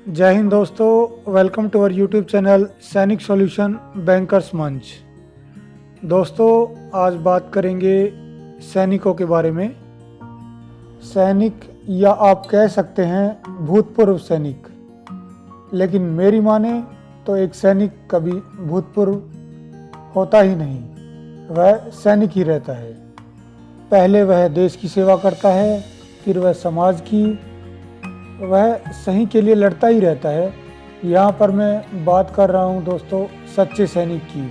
जय हिंद दोस्तों, welcome to our YouTube channel Sainik solution bankers Manch. दोस्तों, आज बात करेंगे सैनिकों के बारे में। सैनिक या आप कह सकते हैं भूतपूर्व सैनिक, लेकिन मेरी माने तो एक सैनिक कभी भूतपूर्व होता ही नहीं, वह सैनिक ही रहता है। पहले वह देश की सेवा करता है, फिर वह समाज की, वह सही के लिए लड़ता ही रहता है। यहाँ पर मैं बात कर रहा हूँ दोस्तों सच्चे सैनिक की,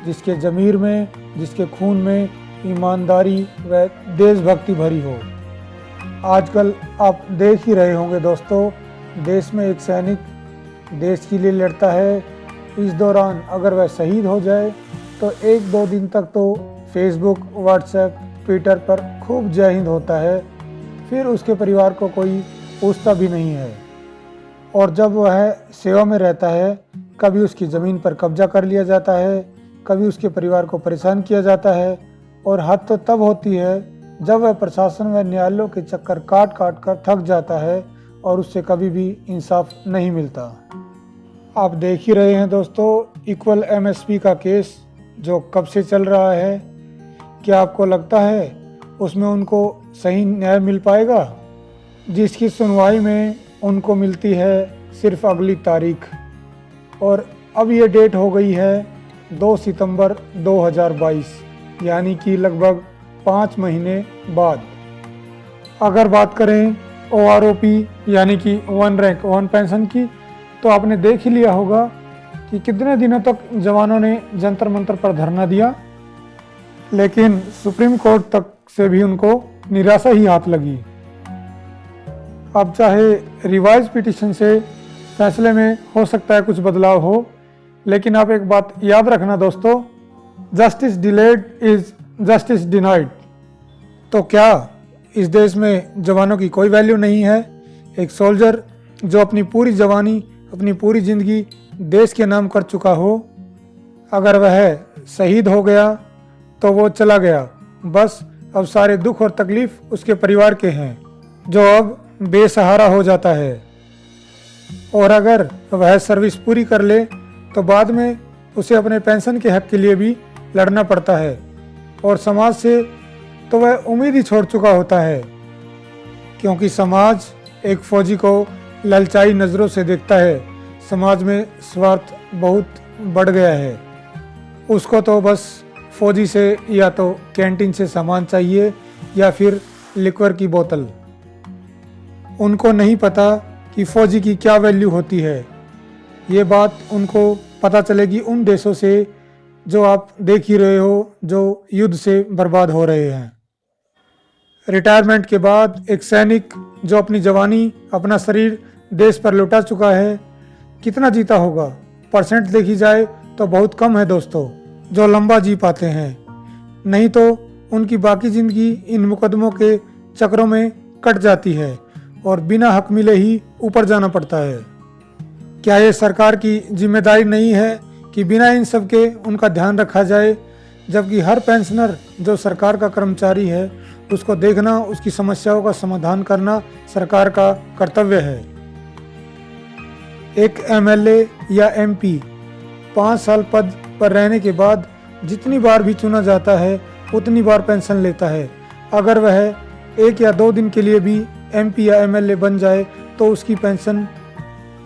जिसके ज़मीर में, जिसके खून में ईमानदारी व देशभक्ति भरी हो। आजकल आप देख ही रहे होंगे दोस्तों, देश में एक सैनिक देश के लिए लड़ता है। इस दौरान अगर वह शहीद हो जाए तो 1-2 दिन तक तो फेसबुक, व्हाट्सएप, ट्विटर पर खूब जय हिंद होता है, फिर उसके परिवार को कोई पूछता भी नहीं है। और जब वह सेवा में रहता है, कभी उसकी ज़मीन पर कब्जा कर लिया जाता है, कभी उसके परिवार को परेशान किया जाता है। और हद तो तब होती है जब वह प्रशासन व न्यायालयों के चक्कर काट काट कर थक जाता है और उससे कभी भी इंसाफ नहीं मिलता। आप देख ही रहे हैं दोस्तों इक्वल एमएसपी का केस जो कब से चल रहा है। क्या आपको लगता है उसमें उनको सही न्याय मिल पाएगा? जिसकी सुनवाई में उनको मिलती है सिर्फ अगली तारीख, और अब ये डेट हो गई है 2 सितंबर 2022, यानी कि लगभग 5 महीने बाद। अगर बात करें OROP यानी कि वन रैंक वन पेंशन की, तो आपने देख ही लिया होगा कि कितने दिनों तक जवानों ने जंतर मंतर पर धरना दिया, लेकिन सुप्रीम कोर्ट तक से भी उनको निराशा ही हाथ लगी। अब चाहे रिवाइज पिटीशन से फैसले में हो सकता है कुछ बदलाव हो, लेकिन आप एक बात याद रखना दोस्तों, justice delayed is justice denied. तो क्या इस देश में जवानों की कोई वैल्यू नहीं है? एक सोल्जर जो अपनी पूरी जवानी, अपनी पूरी ज़िंदगी देश के नाम कर चुका हो, अगर वह शहीद हो गया तो वो चला गया, बस अब सारे दुख और तकलीफ उसके परिवार के हैं, जो अब बेसहारा हो जाता है। और अगर वह सर्विस पूरी कर ले तो बाद में उसे अपने पेंशन के हक के लिए भी लड़ना पड़ता है, और समाज से तो वह उम्मीद ही छोड़ चुका होता है, क्योंकि समाज एक फौजी को ललचाई नज़रों से देखता है। समाज में स्वार्थ बहुत बढ़ गया है, उसको तो बस फौजी से या तो कैंटीन से सामान चाहिए या फिर लिक्वर की बोतल। उनको नहीं पता कि फौजी की क्या वैल्यू होती है। ये बात उनको पता चलेगी उन देशों से जो आप देख ही रहे हो, जो युद्ध से बर्बाद हो रहे हैं। रिटायरमेंट के बाद एक सैनिक जो अपनी जवानी, अपना शरीर देश पर लुटा चुका है, कितना जीता होगा? परसेंट देखी जाए तो बहुत कम है दोस्तों जो लंबा जी पाते हैं, नहीं तो उनकी बाकी ज़िंदगी इन मुकदमों के चक्रों में कट जाती है और बिना हक मिले ही ऊपर जाना पड़ता है। क्या ये सरकार की जिम्मेदारी नहीं है कि बिना इन सब के उनका ध्यान रखा जाए, जबकि हर पेंशनर जो सरकार का कर्मचारी है उसको देखना, उसकी समस्याओं का समाधान करना सरकार का कर्तव्य है। एक MLA या MP 5 साल पद पर रहने के बाद जितनी बार भी चुना जाता है उतनी बार पेंशन लेता है। अगर वह 1 या 2 दिन के लिए भी MP या MLA बन जाए तो उसकी पेंशन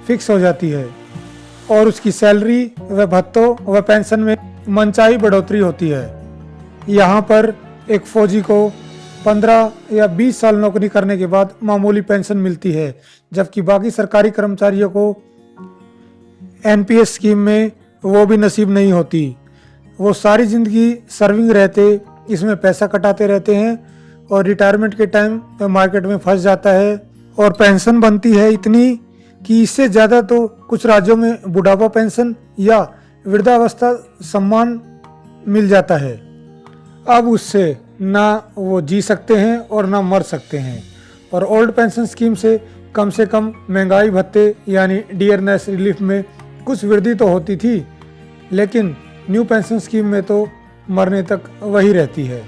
फिक्स हो जाती है, और उसकी सैलरी व भत्तों व पेंशन में मनचाही बढ़ोतरी होती है। यहाँ पर एक फौजी को 15 या 20 साल नौकरी करने के बाद मामूली पेंशन मिलती है, जबकि बाकी सरकारी कर्मचारियों को NPS स्कीम में वो भी नसीब नहीं होती। वो सारी ज़िंदगी सर्विंग रहते, इसमें पैसा कटाते रहते हैं, और रिटायरमेंट के टाइम मार्केट में फंस जाता है, और पेंशन बनती है इतनी कि इससे ज़्यादा तो कुछ राज्यों में बुढ़ापा पेंशन या वृद्धावस्था सम्मान मिल जाता है। अब उससे ना वो जी सकते हैं और ना मर सकते हैं। और ओल्ड पेंशन स्कीम से कम महंगाई भत्ते यानी डियरनेस रिलीफ में कुछ वृद्धि तो होती थी, लेकिन न्यू पेंशन स्कीम में तो मरने तक वही रहती है।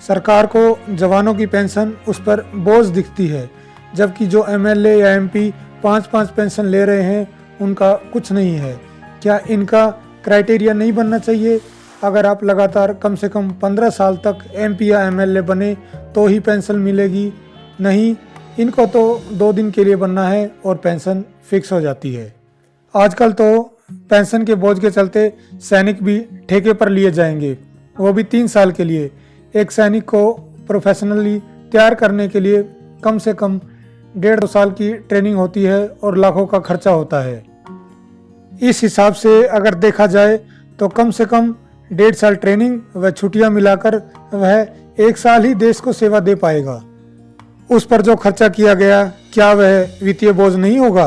सरकार को जवानों की पेंशन उस पर बोझ दिखती है, जबकि जो MLA या MP 5-5 पेंशन ले रहे हैं उनका कुछ नहीं है। क्या इनका क्राइटेरिया नहीं बनना चाहिए? अगर आप लगातार कम से कम 15 साल तक MP या MLA बने तो ही पेंशन मिलेगी? नहीं, इनको तो 2 दिन के लिए बनना है और पेंशन फिक्स हो जाती है। आजकल तो पेंशन के बोझ के चलते सैनिक भी ठेके पर लिए जाएंगे, वो भी 3 साल के लिए। एक सैनिक को प्रोफेशनली तैयार करने के लिए कम से कम 1.5-2 साल की ट्रेनिंग होती है और लाखों का खर्चा होता है। इस हिसाब से अगर देखा जाए तो कम से कम 1.5 साल ट्रेनिंग व छुट्टियां मिलाकर वह 1 साल ही देश को सेवा दे पाएगा। उस पर जो खर्चा किया गया, क्या वह वित्तीय बोझ नहीं होगा?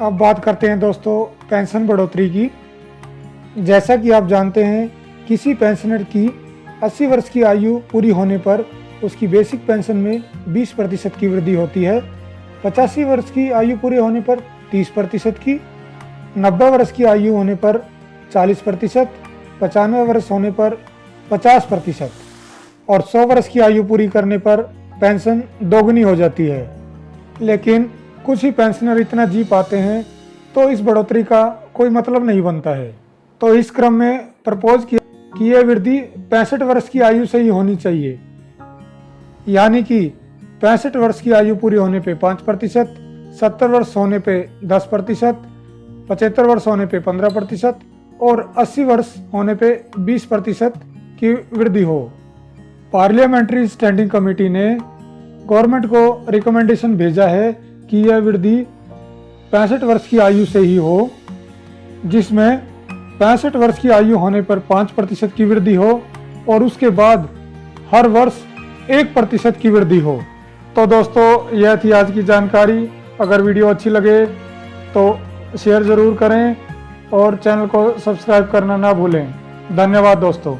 अब बात करते हैं दोस्तों पेंशन बढ़ोतरी की। जैसा कि आप जानते हैं, किसी पेंशनर की 80 वर्ष की आयु पूरी होने पर उसकी बेसिक पेंशन में 20% की वृद्धि होती है, 85 वर्ष की आयु पूरी होने पर 30% की, 90 वर्ष की आयु होने पर 40%, 95 वर्ष होने पर 50% और 100 वर्ष की आयु पूरी करने पर पेंशन दोगुनी हो जाती है। लेकिन कुछ ही पेंशनर इतना जी पाते हैं तो इस बढ़ोतरी का कोई मतलब नहीं बनता है। तो इस क्रम में प्रपोज किया कि यह वृद्धि 65 वर्ष की आयु से ही होनी चाहिए, यानी कि 65 वर्ष की आयु पूरी होने पे 5%, 70 वर्ष होने पे 10%, 75 वर्ष होने पे 15% और 80 वर्ष होने पे 20% की वृद्धि हो। पार्लियामेंट्री स्टैंडिंग कमेटी ने गवर्नमेंट को रिकमेंडेशन भेजा है कि यह वृद्धि 65 वर्ष की आयु से ही हो, जिसमें 65 वर्ष की आयु होने पर 5% की वृद्धि हो और उसके बाद हर वर्ष 1% की वृद्धि हो। तो दोस्तों, यह थी आज की जानकारी। अगर वीडियो अच्छी लगे तो शेयर ज़रूर करें और चैनल को सब्सक्राइब करना ना भूलें। धन्यवाद दोस्तों।